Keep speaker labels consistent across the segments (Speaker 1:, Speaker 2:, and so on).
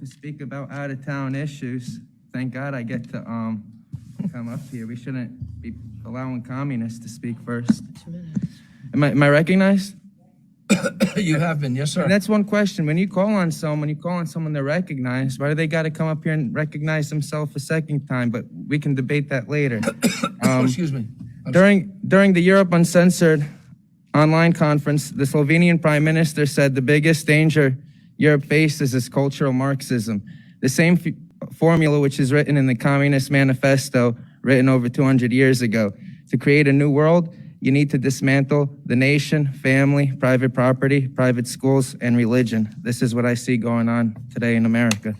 Speaker 1: to speak about out-of-town issues. Thank God I get to come up here. We shouldn't be allowing communists to speak first.
Speaker 2: 2 minutes.
Speaker 1: Am I recognized?
Speaker 3: You have been, yes, sir.
Speaker 1: And that's one question. When you call on someone they're recognized, why do they got to come up here and recognize themselves a second time? But we can debate that later.
Speaker 3: Excuse me.
Speaker 1: During the Europe Uncensored online conference, the Slovenian prime minister said the biggest danger Europe faces is cultural Marxism. The same formula which is written in the Communist Manifesto, written over 200 years ago. To create a new world, you need to dismantle the nation, family, private property, private schools, and religion. This is what I see going on today in America.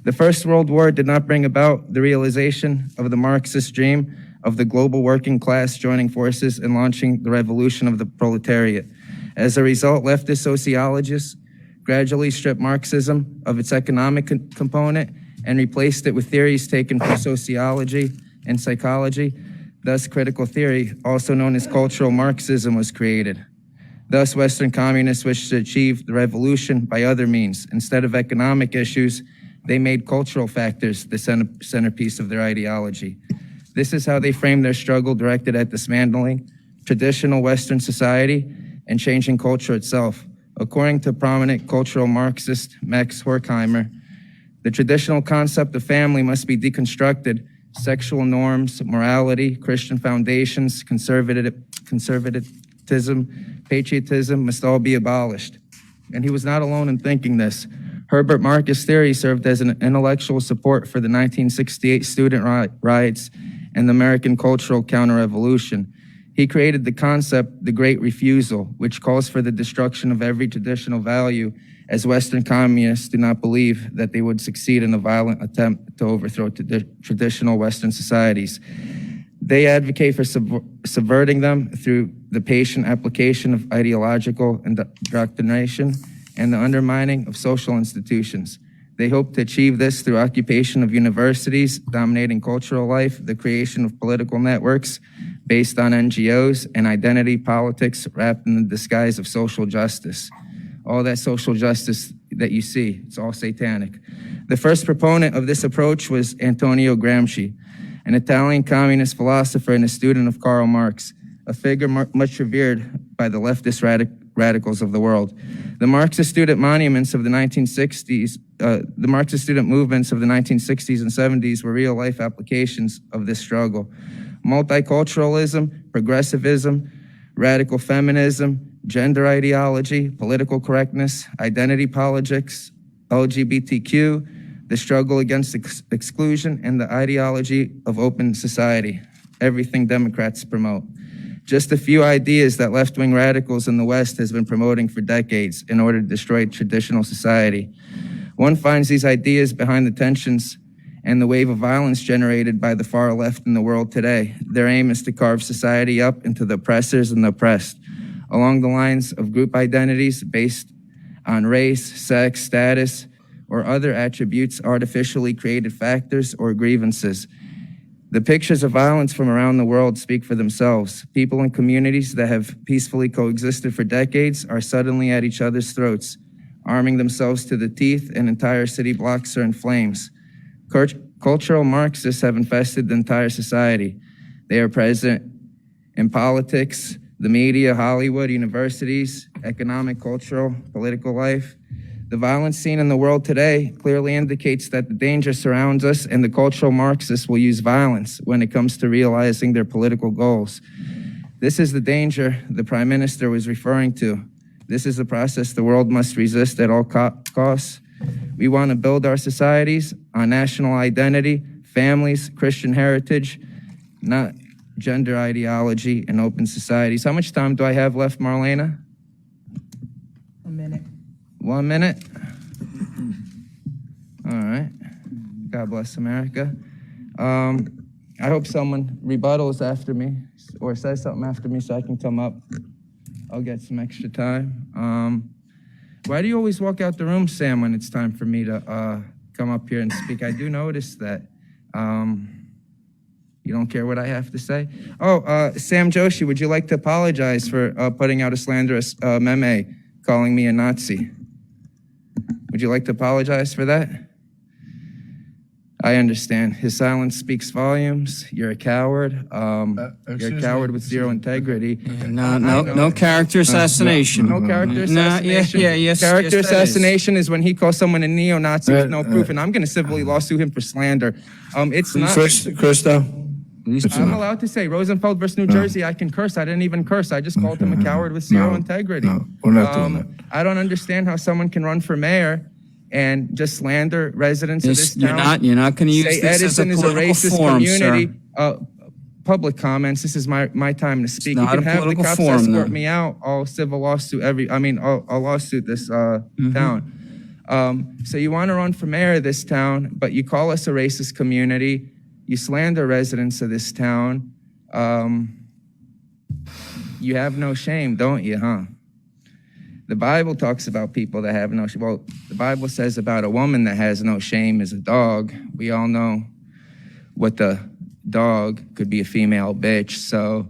Speaker 1: The First World War did not bring about the realization of the Marxist dream of the global working class joining forces and launching the revolution of the proletariat. As a result, leftist sociologists gradually stripped Marxism of its economic component and replaced it with theories taken from sociology and psychology. Thus, critical theory, also known as cultural Marxism, was created. Thus, Western communists wished to achieve the revolution by other means. Instead of economic issues, they made cultural factors the centerpiece of their ideology. This is how they framed their struggle directed at dismantling traditional Western society and changing culture itself. According to prominent cultural Marxist Max Horkheimer, the traditional concept of family must be deconstructed. Sexual norms, morality, Christian foundations, conservatism, patriotism must all be abolished. And he was not alone in thinking this. Herbert Marcus' theory served as an intellectual support for the 1968 student riots and the American cultural counter-revolution. He created the concept, the Great Refusal, which calls for the destruction of every traditional value, as Western communists do not believe that they would succeed in a violent attempt to overthrow traditional Western societies. They advocate for subverting them through the patient application of ideological indoctrination and the undermining of social institutions. They hope to achieve this through occupation of universities, dominating cultural life, the creation of political networks based on NGOs, and identity politics wrapped in the disguise of social justice. All that social justice that you see, it's all satanic. The first proponent of this approach was Antonio Gramsci, an Italian communist philosopher and a student of Karl Marx, a figure much revered by the leftist radicals of the world. The Marxist student monuments of the 1960s, the Marxist student movements of the 1960s and 70s were real-life applications of this struggle. Multiculturalism, progressivism, radical feminism, gender ideology, political correctness, identity politics, LGBTQ, the struggle against exclusion, and the ideology of open society, everything Democrats promote. Just a few ideas that left-wing radicals in the West has been promoting for decades in order to destroy traditional society. One finds these ideas behind the tensions and the wave of violence generated by the far left in the world today. Their aim is to carve society up into the oppressors and the oppressed, along the lines of group identities based on race, sex, status, or other attributes, artificially created factors or grievances. The pictures of violence from around the world speak for themselves. People in communities that have peacefully coexisted for decades are suddenly at each other's throats, arming themselves to the teeth, and entire city blocks are in flames. Cultural Marxists have infested the entire society. They are present in politics, the media, Hollywood, universities, economic, cultural, political life. The violence seen in the world today clearly indicates that the danger surrounds us, and the cultural Marxists will use violence when it comes to realizing their political goals. This is the danger the Prime Minister was referring to. This is a process the world must resist at all costs. We want to build our societies on national identity, families, Christian heritage, not gender ideology and open societies. How much time do I have left, Marlena?
Speaker 2: 1 minute.
Speaker 1: 1 minute? All right. God bless America. I hope someone rebuttals after me or says something after me so I can come up. I'll get some extra time. Why do you always walk out the room, Sam, when it's time for me to come up here and speak? I do notice that. You don't care what I have to say? Oh, Sam Joshi, would you like to apologize for putting out a slanderous meme calling me a Nazi? Would you like to apologize for that? I understand. His silence speaks volumes. You're a coward. You're
Speaker 3: excuse
Speaker 1: a coward
Speaker 3: me,
Speaker 1: with zero integrity.
Speaker 4: No character assassination.
Speaker 1: No character
Speaker 4: No,
Speaker 1: assassination.
Speaker 4: yes,
Speaker 1: Character
Speaker 4: yes, that is.
Speaker 1: assassination is when he calls someone a neo-Nazi with no proof, and I'm going to civilly lawsuit him for slander. It's not.
Speaker 5: Christo,
Speaker 1: I'm allowed to say Rosenfeld versus New Jersey. I can curse. I didn't even curse. I just called him a coward with zero
Speaker 5: No,
Speaker 1: integrity.
Speaker 5: no, we're not doing that.
Speaker 1: I don't understand how someone can run for mayor and just slander residents of this town.
Speaker 4: You're not going to use
Speaker 1: Say
Speaker 4: this as a
Speaker 1: Edison is a
Speaker 4: political
Speaker 1: racist
Speaker 4: forum, sir.
Speaker 1: community. Public comments. This is my time to speak.
Speaker 4: not
Speaker 1: You
Speaker 4: a
Speaker 1: can have the
Speaker 4: political
Speaker 1: cops
Speaker 4: forum,
Speaker 1: escort
Speaker 4: though.
Speaker 1: me out. I'll civil lawsuit I'll lawsuit this town. So you want to run for mayor of this town, but you call us a racist community. You slander residents of this town. You have no shame, don't you, huh? The Bible talks about people that have no shame. Well, the Bible says about a woman that has no shame is a dog. We all know what the dog could be, a female bitch. So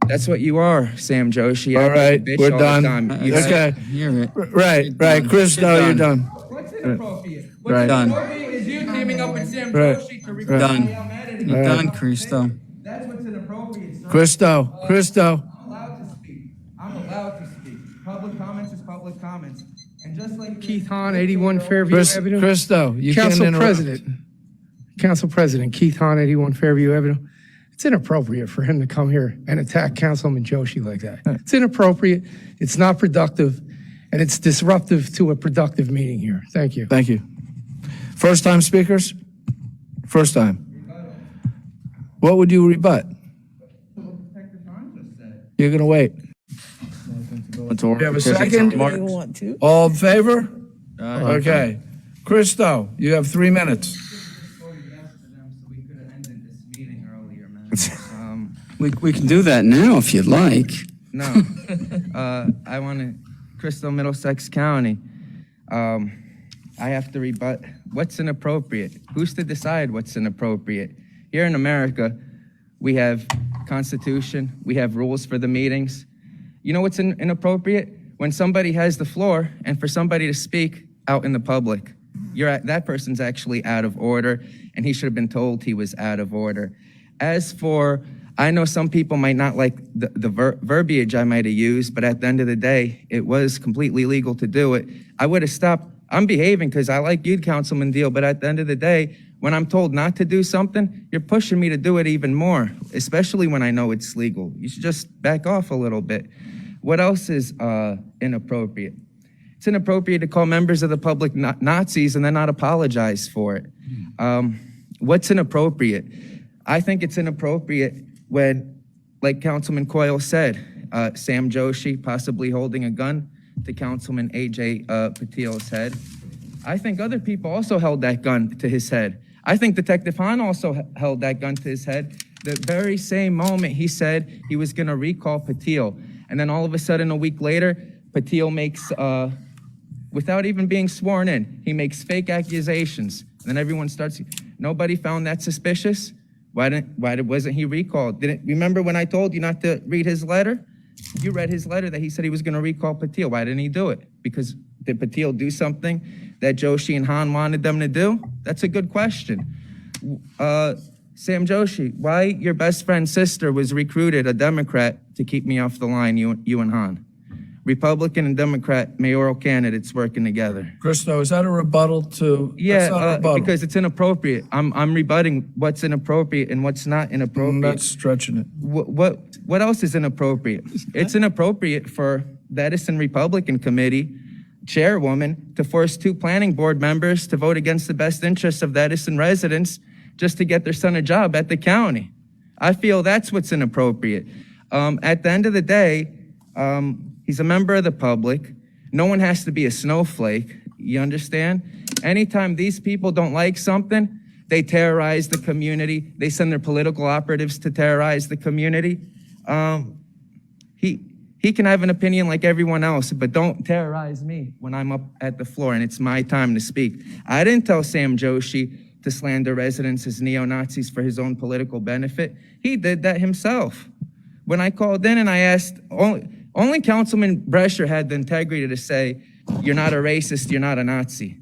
Speaker 1: that's what you are, Sam Joshi.
Speaker 5: all right,
Speaker 1: Bitch
Speaker 5: we're
Speaker 1: all the
Speaker 5: done.
Speaker 1: time. You have-
Speaker 5: Okay,
Speaker 4: You're it.
Speaker 5: right, Christo, you're done.
Speaker 1: What's inappropriate?
Speaker 5: Right.
Speaker 4: Done.
Speaker 1: Inappropriate is you teaming up with Sam
Speaker 5: Right.
Speaker 1: Joshi to
Speaker 4: Done.
Speaker 1: humanity.
Speaker 4: You're done, Cristo.
Speaker 1: That's what's inappropriate, sir.
Speaker 5: Christo,
Speaker 1: I'm allowed to speak. I'm allowed to speak. Public comments is public comments. And just like
Speaker 2: Keith Hahn, 81 Fairview Avenue.
Speaker 5: Christo, you can't
Speaker 2: Council
Speaker 5: interrupt.
Speaker 2: President Keith Hahn, 81 Fairview Avenue. It's inappropriate for him to come here and attack Councilman Joshi like that. It's inappropriate. It's not productive, and it's disruptive to a productive meeting here. Thank you.
Speaker 5: Thank you. First time speakers? First time. What would you rebut? You're gonna wait. You have a second?
Speaker 2: want to?
Speaker 5: All in favor? Okay. Christo, you have 3 minutes.
Speaker 4: We can do that now if you'd like.
Speaker 1: No. I want to, Crystal, Middlesex County. I have to rebut what's inappropriate. Who's to decide what's inappropriate? Here in America, we have Constitution, we have rules for the meetings. You know what's inappropriate? When somebody has the floor and for somebody to speak out in the public. That person's actually out of order, and he should have been told he was out of order. As for, I know some people might not like the verbiage I might have used, but at the end of the day, it was completely legal to do it. I would have stopped. I'm behaving because I like you, Councilman Deal, but at the end of the day, when I'm told not to do something, you're pushing me to do it even more, especially when I know it's legal. You should just back off a little bit. What else is inappropriate? It's inappropriate to call members of the public Nazis and then not apologize for it. What's inappropriate? I think it's inappropriate when, like Councilman Coyle said, Sam Joshi possibly holding a gun to Councilman A.J. Patil's head. I think other people also held that gun to his head. I think Detective Hahn also held that gun to his head the very same moment he said he was going to recall Patil. And then all of a sudden, a week later, Patil makes, without even being sworn in, he makes fake accusations. And then everyone starts, nobody found that suspicious? Why wasn't he recalled? Remember when I told you not to read his letter? You read his letter that he said he was going to recall Patil. Why didn't he do it? Because did Patil do something that Joshi and Hahn wanted them to do? That's a good question. Sam Joshi, why your best friend's sister was recruited, a Democrat, to keep me off the line, you and Hahn? Republican and Democrat mayoral candidates working together.
Speaker 5: Christo, is that a rebuttal to? That's not a
Speaker 1: Yeah,
Speaker 5: rebuttal.
Speaker 1: because it's inappropriate. I'm rebutting what's inappropriate and what's not inappropriate.
Speaker 5: That's stretching it.
Speaker 1: What else is inappropriate? It's inappropriate for the Edison Republican Committee chairwoman to force 2 planning board members to vote against the best interests of the Edison residents just to get their son a job at the county. I feel that's what's inappropriate. At the end of the day, he's a member of the public. No one has to be a snowflake. You understand? Anytime these people don't like something, they terrorize the community. They send their political operatives to terrorize the community. He can have an opinion like everyone else, but don't terrorize me when I'm up at the floor and it's my time to speak. I didn't tell Sam Joshi to slander residents as neo-Nazis for his own political benefit. He did that himself. When I called in and I asked, only Councilman Brescher had the integrity to say, you're not a racist, you're not a Nazi.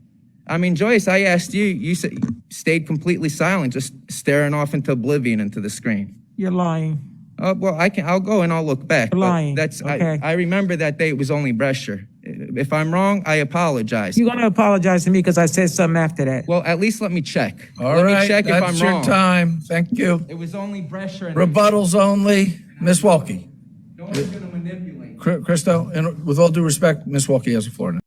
Speaker 1: I mean, Joyce, I asked you, you stayed completely silent, just staring off into oblivion into the screen.
Speaker 6: You're lying.
Speaker 1: Well, I'll go and I'll look back.
Speaker 6: You're
Speaker 1: but
Speaker 6: lying,
Speaker 1: That's,
Speaker 6: okay.
Speaker 1: I remember that day it was only Brescher. If I'm wrong, I apologize.
Speaker 6: You're going to apologize to me because I said something after that.
Speaker 1: Well, at least let me check.
Speaker 5: All
Speaker 1: Let
Speaker 5: right,
Speaker 1: me check if I'm
Speaker 5: that's your
Speaker 1: wrong.
Speaker 5: time. Thank you.
Speaker 1: It was only Brescher and
Speaker 5: Rebuttals only. Ms. Walke.
Speaker 1: no one's gonna manipulate.
Speaker 5: Christo, and with all due respect, Ms. Walke has the floor now.